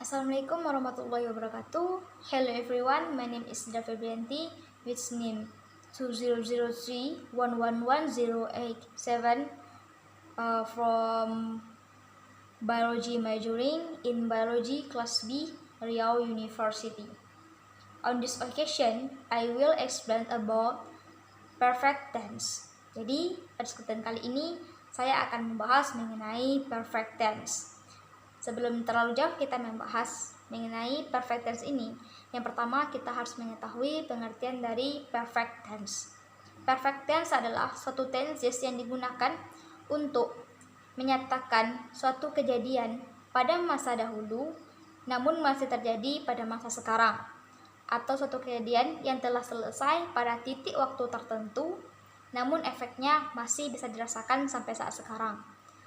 Assalamualaikum warahmatullahi wabarakatuh. Hello everyone, my name is Ida Febrianti, which name 2003111087 from Biology majoring in Biology Class B, Riau University. On this occasion, I will explain about perfect tense. Jadi, pada kesempatan kali ini saya akan membahas mengenai perfect tense. Sebelum terlalu jauh kita membahas mengenai perfect tense ini, yang pertama kita harus mengetahui pengertian dari perfect tense. Perfect tense adalah suatu tenses yang digunakan untuk menyatakan suatu kejadian pada masa dahulu namun masih terjadi pada masa sekarang, atau suatu kejadian yang telah selesai pada titik waktu tertentu namun efeknya masih bisa dirasakan sampai saat sekarang.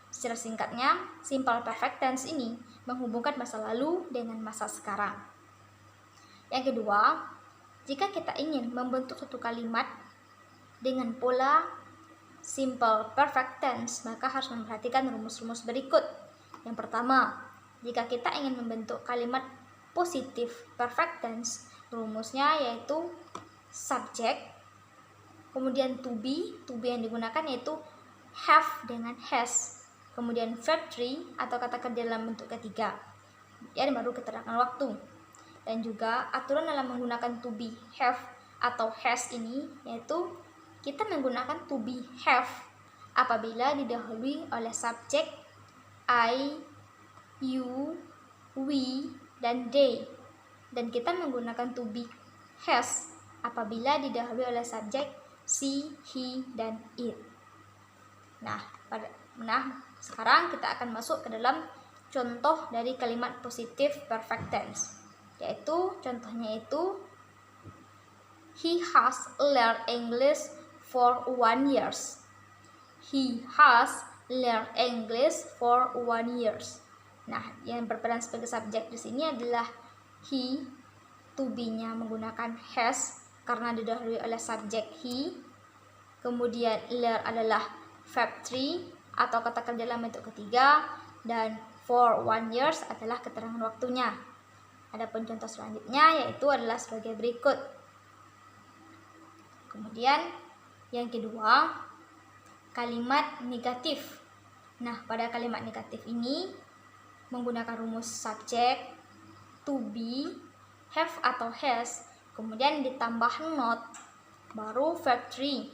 Secara singkatnya, simple perfect tense ini menghubungkan masa lalu dengan masa sekarang. Yang kedua, jika kita ingin membentuk suatu kalimat dengan pola simple perfect tense, maka harus memperhatikan rumus-rumus berikut. Yang pertama, jika kita ingin membentuk kalimat positif perfect tense, rumusnya yaitu subject, kemudian to be yang digunakan yaitu have dengan has, kemudian verb 3 atau kata kerja dalam bentuk ketiga, dan baru keterangan waktu. Dan juga aturan dalam menggunakan to be, have atau has ini yaitu kita menggunakan to be have apabila didahului oleh subjek I, you, we, dan they, dan kita menggunakan to be has apabila didahului oleh subjek she, he, dan it. Nah, sekarang kita akan masuk ke dalam contoh dari kalimat positif perfect tense, yaitu contohnya itu he has learned English for 1 year. He has learned English for 1 year. Nah, yang berperan sebagai subjek di sini adalah he, to be-nya menggunakan has karena didahului oleh subjek he. Kemudian learn adalah verb 3 atau kata kerja dalam bentuk ketiga, dan for 1 year adalah keterangan waktunya. Adapun contoh selanjutnya yaitu adalah sebagai berikut. Kemudian yang kedua, kalimat negatif. Nah, pada kalimat negatif ini menggunakan rumus subjek, to be, have atau has, kemudian ditambah not, baru verb 3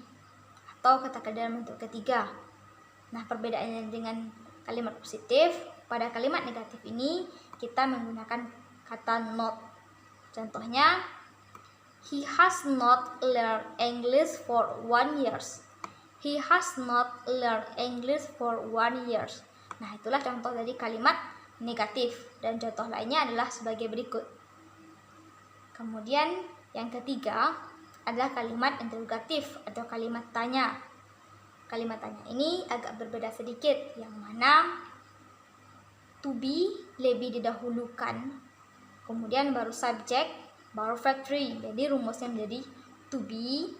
atau kata kerja dalam bentuk ketiga. Nah, perbedaannya dengan kalimat positif, pada kalimat negatif ini kita menggunakan kata not. Contohnya, he has not learned English for 1 year. He has not learned English for 1 year. Nah, itulah contoh dari kalimat negatif, dan contoh lainnya adalah sebagai berikut. Kemudian yang ketiga adalah kalimat interrogatif atau kalimat tanya. Kalimat tanya ini agak berbeda sedikit, yang mana to be lebih didahulukan, kemudian baru subjek, baru verb 3. Jadi rumusnya menjadi to be,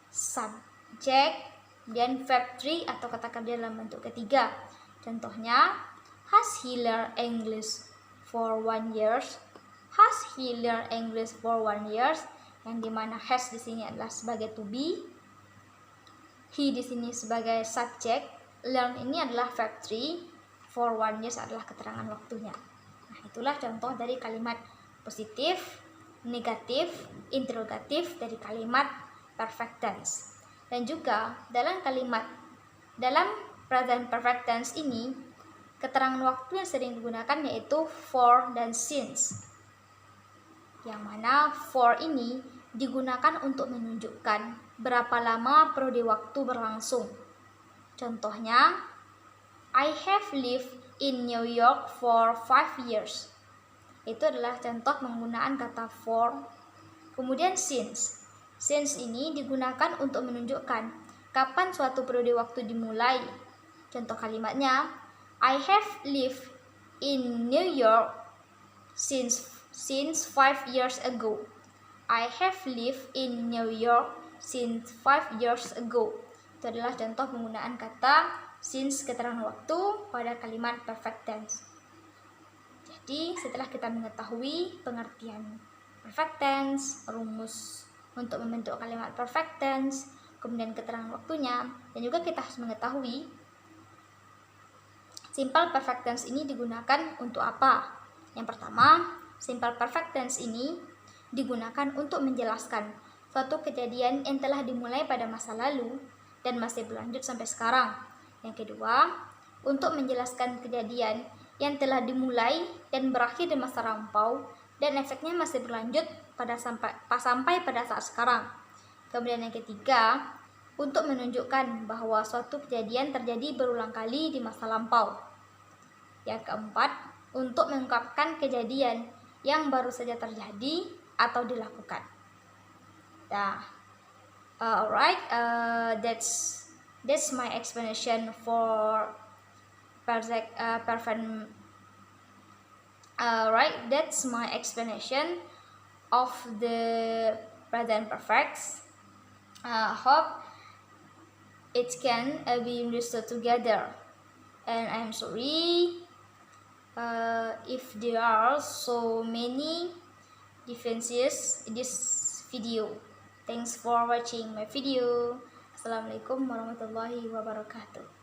subjek, dan verb 3 atau kata kerja dalam bentuk ketiga. Contohnya, has he learned English for 1 year? Has he learned English for 1 year? Yang dimana has di sini adalah sebagai to be, he di sini sebagai subjek, learn ini adalah verb 3, for 1 year adalah keterangan waktunya. Nah, itulah contoh dari kalimat positif, negatif, interrogatif dari kalimat perfect tense. Dan juga dalam present perfect tense ini, keterangan waktu yang sering digunakan yaitu for dan since. Yang mana for ini digunakan untuk menunjukkan berapa lama periode waktu berlangsung. Contohnya, I have lived in New York for 5 years. Itu adalah contoh penggunaan kata for. Kemudian since. Since ini digunakan untuk menunjukkan kapan suatu periode waktu dimulai. Contoh kalimatnya, I have lived in New York since 5 years ago. I have lived in New York since 5 years ago. Itu adalah contoh penggunaan kata since keterangan waktu pada kalimat perfect tense. Jadi setelah kita mengetahui pengertian perfect tense, rumus untuk membentuk kalimat perfect tense, kemudian keterangan waktunya, dan juga kita harus mengetahui simple perfect tense ini digunakan untuk apa. Yang pertama, simple perfect tense ini digunakan untuk menjelaskan suatu kejadian yang telah dimulai pada masa lalu dan masih berlanjut sampai sekarang. Yang kedua, untuk menjelaskan kejadian yang telah dimulai dan berakhir di masa lampau dan efeknya masih berlanjut sampai pada saat sekarang. Kemudian yang ketiga, untuk menunjukkan bahwa suatu kejadian terjadi berulang kali di masa lampau. Yang keempat, untuk mengungkapkan kejadian yang baru saja terjadi atau dilakukan. Nah, alright, that's my explanation for perfect. Right, that's my explanation of the present perfects. Hope it can be understood together. And I'm sorry if there are so many differences in this video. Thanks for watching my video. Assalamualaikum warahmatullahi wabarakatuh.